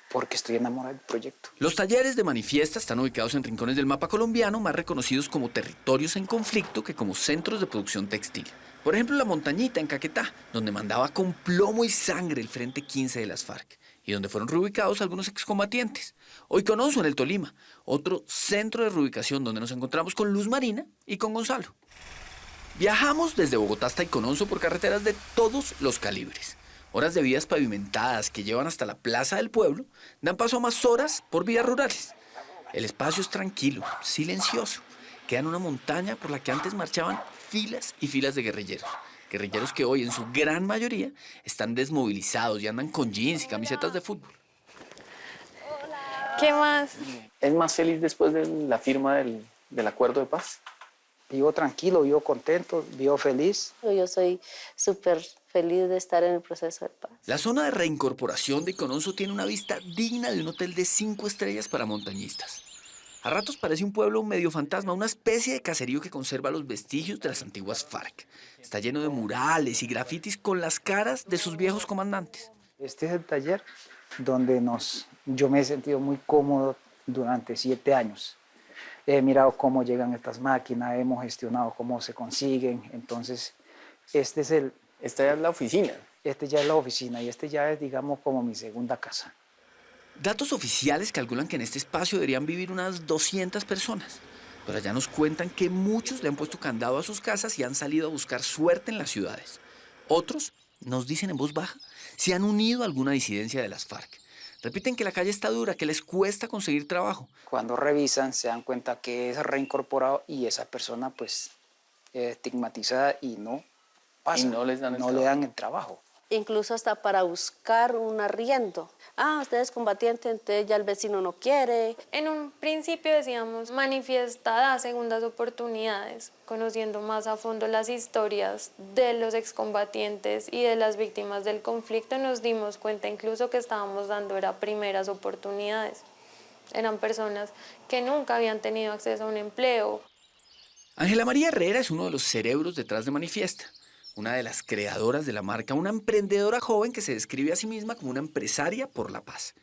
porque estoy enamorado del proyecto. Los talleres de Manifiesta están ubicados en rincones del mapa colombiano, más reconocidos como territorios en conflicto que como centros de producción textil. Por ejemplo, La Montañita, en Caquetá, donde mandaba con plomo y sangre el Frente 15 de las FARC, y donde fueron reubicados algunos excombatientes. O Iconoso, en el Tolima, otro centro de reubicación donde nos encontramos con Luz Marina y con Gonzalo. Viajamos desde Bogotá hasta Icononso por carreteras de todos los calibres. Horas de vías pavimentadas que llevan hasta la plaza del pueblo dan paso a más horas por vías rurales. El espacio es tranquilo, silencioso. Queda en una montaña por la que antes marchaban filas y filas de guerrilleros. Guerrilleros que hoy, en su gran mayoría, están desmovilizados y andan con jeans y camisetas de fútbol. ¿Qué más? ¿Es más feliz después de la firma del acuerdo de paz? Vivo tranquilo, vivo contento, vivo feliz. Yo soy súper feliz de estar en el proceso de paz. La zona de reincorporación de Icononso tiene una vista digna de un hotel de 5 estrellas para montañistas. A ratos parece un pueblo medio fantasma, una especie de caserío que conserva los vestigios de las antiguas FARC. Está lleno de murales y grafitis con las caras de sus viejos comandantes. Este es el taller donde yo me he sentido muy cómodo durante 7 años. He mirado cómo llegan estas máquinas, hemos gestionado cómo se consiguen. Entonces, esta ya es la oficina. Este ya es la oficina y este ya es, digamos, como mi segunda casa. Datos oficiales calculan que en este espacio deberían vivir unas 200 personas. Pero allá nos cuentan que muchos le han puesto candado a sus casas y han salido a buscar suerte en las ciudades. Otros, nos dicen en voz baja, se han unido a alguna disidencia de las FARC. Repiten que la calle está dura, que les cuesta conseguir trabajo. Cuando revisan se dan cuenta que es reincorporado y esa persona pues es estigmatizada y no pasa. Y no les dan le dan el trabajo. Incluso hasta para buscar un arriendo. Usted es combatiente, entonces ya el vecino no quiere. En un principio decíamos, Manifiesta da segundas oportunidades, conociendo más a fondo las historias de los excombatientes y de las víctimas del conflicto, nos dimos cuenta incluso que estábamos dando primeras oportunidades. Eran personas que nunca habían tenido acceso a un empleo. Ángela María Herrera es uno de los cerebros detrás de Manifiesta. Una de las creadoras de la marca, una emprendedora joven que se describe a sí misma como una empresaria por la paz.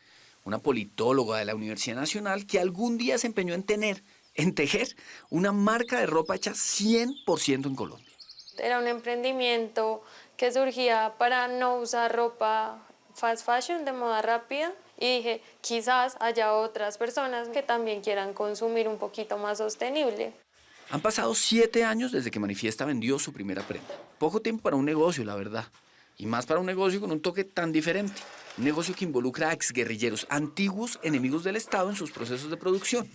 Una politóloga de la Universidad Nacional que algún día se empeñó en tejer, una marca de ropa hecha 100% en Colombia. Era un emprendimiento que surgía para no usar ropa fast fashion, de moda rápida, y dije, quizás haya otras personas que también quieran consumir un poquito más sostenible. Han pasado 7 años desde que Manifiesta vendió su primera prenda. Poco tiempo para un negocio, la verdad. Y más para un negocio con un toque tan diferente. Un negocio que involucra a exguerrilleros, antiguos enemigos del Estado en sus procesos de producción.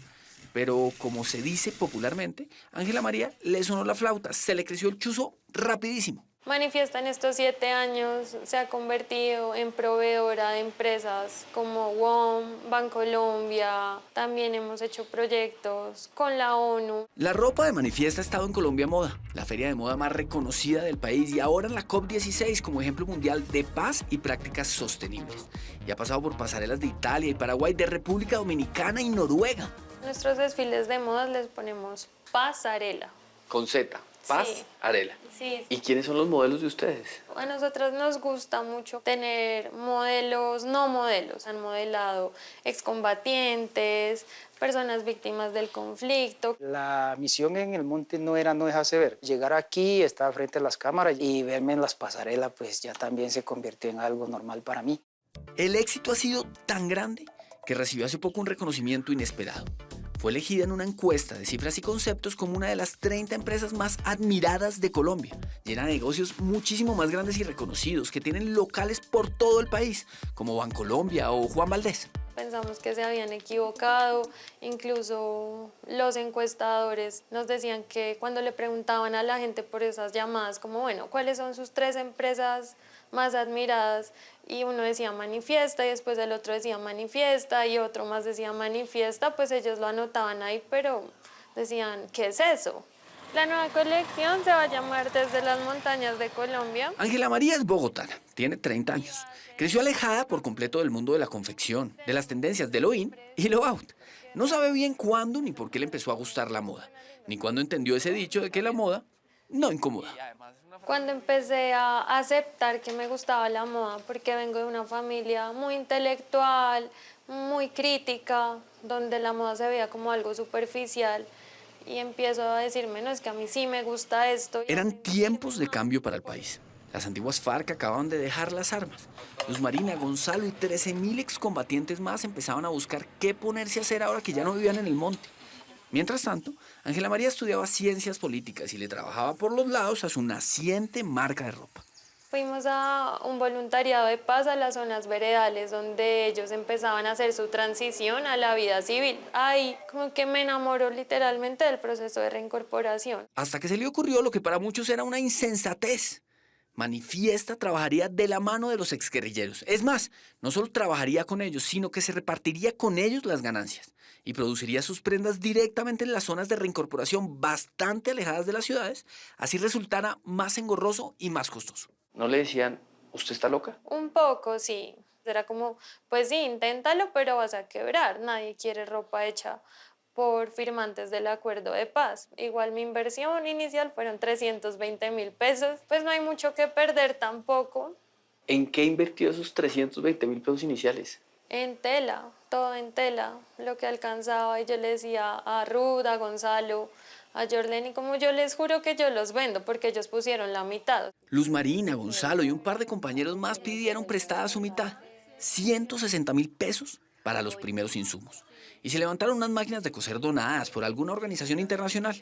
Pero, como se dice popularmente, Ángela María le sonó la flauta, se le creció el chuzo rapidísimo. Manifiesta en estos 7 años se ha convertido en proveedora de empresas como WOM, Bancolombia, también hemos hecho proyectos con la ONU. La ropa de Manifiesta ha estado en Colombia Moda, la feria de moda más reconocida del país, y ahora en la COP16 como ejemplo mundial de paz y prácticas sostenibles. Y ha pasado por pasarelas de Italia y Paraguay, de República Dominicana y Noruega. Nuestros desfiles de modas les ponemos pasarela. Con Z, Paz, Sí. Arela. Sí. ¿Y quiénes son los modelos de ustedes? A nosotros nos gusta mucho tener modelos, no modelos, han modelado excombatientes, personas víctimas del conflicto. La misión en el monte no era no dejarse ver. Llegar aquí, estar frente a las cámaras y verme en las pasarelas, pues ya también se convirtió en algo normal para mí. El éxito ha sido tan grande que recibió hace poco un reconocimiento inesperado. Fue elegida en una encuesta de cifras y conceptos como una de las 30 empresas más admiradas de Colombia, llena de negocios muchísimo más grandes y reconocidos que tienen locales por todo el país, como Bancolombia o Juan Valdez. Pensamos que se habían equivocado, incluso los encuestadores nos decían que cuando le preguntaban a la gente por esas llamadas, como bueno, ¿cuáles son sus 3 empresas más admiradas? Y uno decía Manifiesta y después el otro decía Manifiesta y otro más decía Manifiesta, pues ellos lo anotaban ahí, pero decían, ¿qué es eso? La nueva colección se va a llamar Desde las Montañas de Colombia. Ángela María es bogotana, tiene 30 años. Creció alejada por completo del mundo de la confección, de las tendencias de lo in y lo out. No sabe bien cuándo ni por qué le empezó a gustar la moda, ni cuándo entendió ese dicho de que la moda no incomoda. Cuando empecé a aceptar que me gustaba la moda, porque vengo de una familia muy intelectual, muy crítica, donde la moda se veía como algo superficial, y empiezo a decirme, no, es que a mí sí me gusta esto. Eran tiempos de cambio para el país. Las antiguas FARC acababan de dejar las armas. Luz Marina, Gonzalo y 13.000 excombatientes más empezaban a buscar qué ponerse a hacer ahora que ya no vivían en el monte. Mientras tanto, Ángela María estudiaba ciencias políticas y le trabajaba por los lados a su naciente marca de ropa. Fuimos a un voluntariado de paz a las zonas veredales donde ellos empezaban a hacer su transición a la vida civil. Ahí como que me enamoró literalmente del proceso de reincorporación. Hasta que se le ocurrió lo que para muchos era una insensatez. Manifiesta trabajaría de la mano de los exguerrilleros. Es más, no solo trabajaría con ellos, sino que se repartiría con ellos las ganancias y produciría sus prendas directamente en las zonas de reincorporación bastante alejadas de las ciudades, así resultara más engorroso y más costoso. ¿No le decían, usted está loca? Un poco, sí. Era como, pues sí, inténtalo, pero vas a quebrar. Nadie quiere ropa hecha por firmantes del acuerdo de paz. Igual mi inversión inicial fueron 320.000 pesos. Pues no hay mucho que perder tampoco. ¿En qué invirtió esos 320.000 pesos iniciales? En tela, todo en tela, lo que alcanzaba. Y yo le decía a Ruth, a Gonzalo, a Jorleni, como yo les juro que yo los vendo, porque ellos pusieron la mitad. Luz Marina, Gonzalo y un par de compañeros más pidieron prestada su mitad, 160.000 pesos para los primeros insumos. Y se levantaron unas máquinas de coser donadas por alguna organización internacional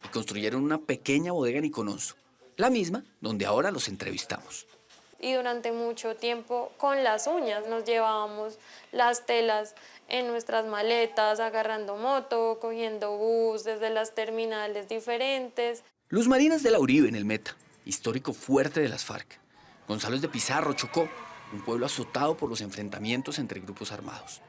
y construyeron una pequeña bodega en Icononso, la misma donde ahora los entrevistamos. Y durante mucho tiempo con las uñas nos llevábamos las telas en nuestras maletas, agarrando moto, cogiendo bus desde las terminales diferentes. Luz Marina es de la Uribe, en el Meta, histórico fuerte de las FARC. Gonzalo es de Pizarro, Chocó, un pueblo azotado por los enfrentamientos entre grupos armados.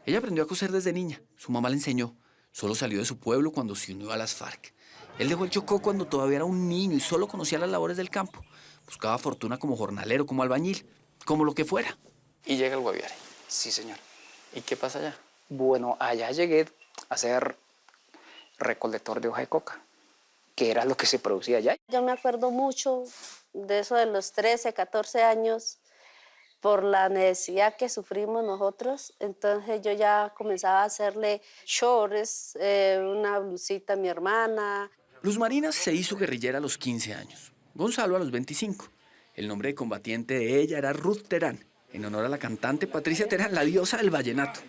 Ella aprendió a coser desde niña, su mamá le enseñó. Solo salió de su pueblo cuando se unió a las FARC. Él dejó el Chocó cuando todavía era un niño y solo conocía las labores del campo. Buscaba fortuna como jornalero, como albañil, como lo que fuera. Y llega el Guaviare. Sí, señor. ¿Y qué pasa allá? Bueno, allá llegué a ser recolector de hoja de coca, que era lo que se producía allá. Yo me acuerdo mucho de eso de los 13, 14 años, por la necesidad que sufrimos nosotros. Entonces yo ya comenzaba a hacerle shorts, una blusita a mi hermana. Luz Marina se hizo guerrillera a los 15 años. Gonzalo a los 25. El nombre de combatiente de ella era Ruth Terán, en honor a la cantante Patricia Terán, la diosa del vallenato.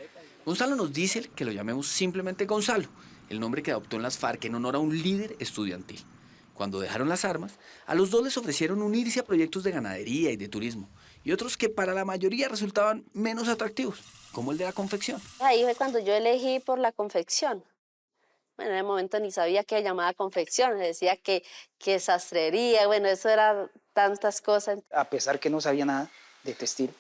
Gonzalo nos dice que lo llamemos simplemente Gonzalo, el nombre que adoptó en las FARC en honor a un líder estudiantil. Cuando dejaron las armas, a los dos les ofrecieron unirse a proyectos de ganadería y de turismo, y otros que para la mayoría resultaban menos atractivos, como el de la confección. Ahí fue cuando yo elegí por la confección. Bueno, en el momento ni sabía que llamaba confección, decía que sastrería, bueno, eso era tantas cosas. A pesar que no sabía nada de textil,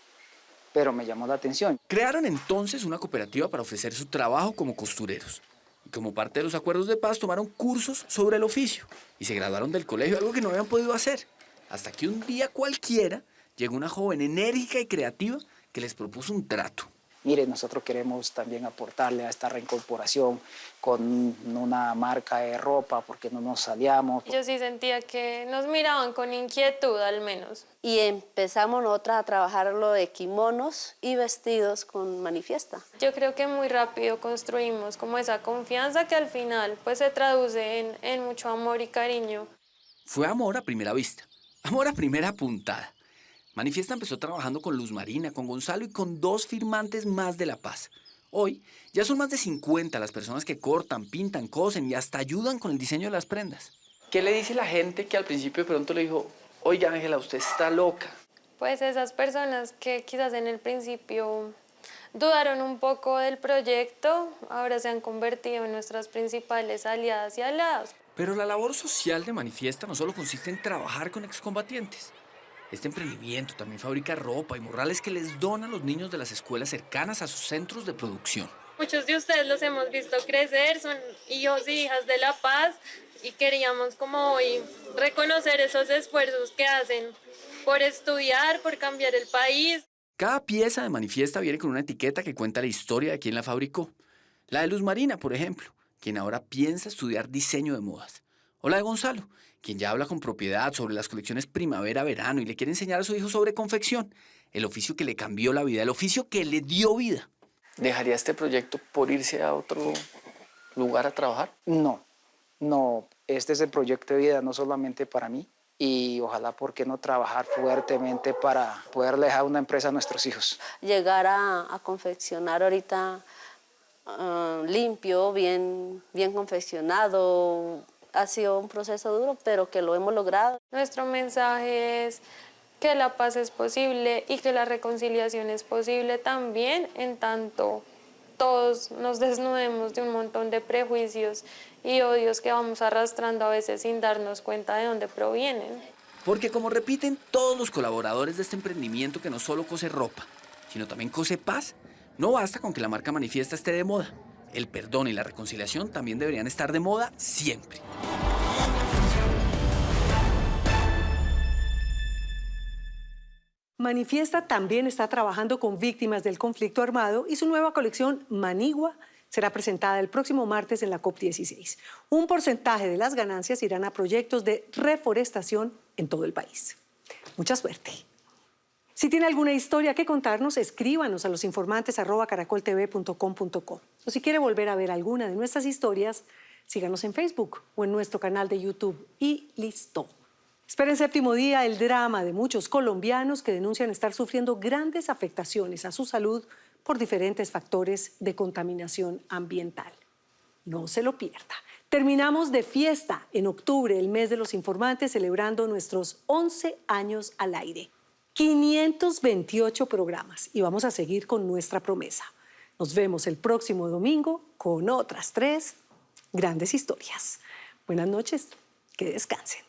pero me llamó la atención. Crearon entonces una cooperativa para ofrecer su trabajo como costureros. Y como parte de los acuerdos de paz tomaron cursos sobre el oficio y se graduaron del colegio, algo que no habían podido hacer. Hasta que un día cualquiera llegó una joven enérgica y creativa que les propuso un trato. Mire, nosotros queremos también aportarle a esta reincorporación con una marca de ropa porque no nos salíamos. Yo sí sentía que nos miraban con inquietud al menos. Y empezamos nosotras a trabajar lo de kimonos y vestidos con Manifiesta. Yo creo que muy rápido construimos como esa confianza que al final pues se traduce en mucho amor y cariño. Fue amor a primera vista, amor a primera puntada. Manifiesta empezó trabajando con Luz Marina, con Gonzalo y con 2 firmantes más de La Paz. Hoy ya son más de 50 las personas que cortan, pintan, cosen y hasta ayudan con el diseño de las prendas. ¿Qué le dice la gente que al principio de pronto le dijo, oiga Ángela, usted está loca? Pues esas personas que quizás en el principio dudaron un poco del proyecto, ahora se han convertido en nuestras principales aliadas y aliados. Pero la labor social de Manifiesta no solo consiste en trabajar con excombatientes. Este emprendimiento también fabrica ropa y morrales que les donan los niños de las escuelas cercanas a sus centros de producción. Muchos de ustedes los hemos visto crecer, son hijos y hijas de La Paz y queríamos como hoy reconocer esos esfuerzos que hacen por estudiar, por cambiar el país. Cada pieza de Manifiesta viene con una etiqueta que cuenta la historia de quien la fabricó. La de Luz Marina, por ejemplo, quien ahora piensa estudiar diseño de modas. O la de Gonzalo, quien ya habla con propiedad sobre las colecciones primavera-verano y le quiere enseñar a su hijo sobre confección, el oficio que le cambió la vida, el oficio que le dio vida. ¿Dejaría este proyecto por irse a otro lugar a trabajar? No, este es el proyecto de vida no solamente para mí y ojalá, ¿por qué no trabajar fuertemente para poder dejar una empresa a nuestros hijos? Llegar a confeccionar ahorita limpio, bien confeccionado. Ha sido un proceso duro, pero que lo hemos logrado. Nuestro mensaje es que la paz es posible y que la reconciliación es posible también, en tanto todos nos desnudemos de un montón de prejuicios y odios que vamos arrastrando a veces sin darnos cuenta de dónde provienen. Porque como repiten todos los colaboradores de este emprendimiento que no solo cose ropa, sino también cose paz, no basta con que la marca Manifiesta esté de moda. El perdón y la reconciliación también deberían estar de moda siempre. Manifiesta también está trabajando con víctimas del conflicto armado y su nueva colección Manigua será presentada el próximo martes en la COP16. Un porcentaje de las ganancias irán a proyectos de reforestación en todo el país. Mucha suerte. Si tiene alguna historia que contarnos, escríbanos a losinformantes@caracoltv.com.co. O si quiere volver a ver alguna de nuestras historias, síganos en Facebook o en nuestro canal de YouTube. Y listo. Espera en Séptimo Día el drama de muchos colombianos que denuncian estar sufriendo grandes afectaciones a su salud por diferentes factores de contaminación ambiental. No se lo pierda. Terminamos de fiesta en octubre, el mes de los informantes, celebrando nuestros 11 años al aire. 528 programas y vamos a seguir con nuestra promesa. Nos vemos el próximo domingo con otras 3 grandes historias. Buenas noches, que descansen.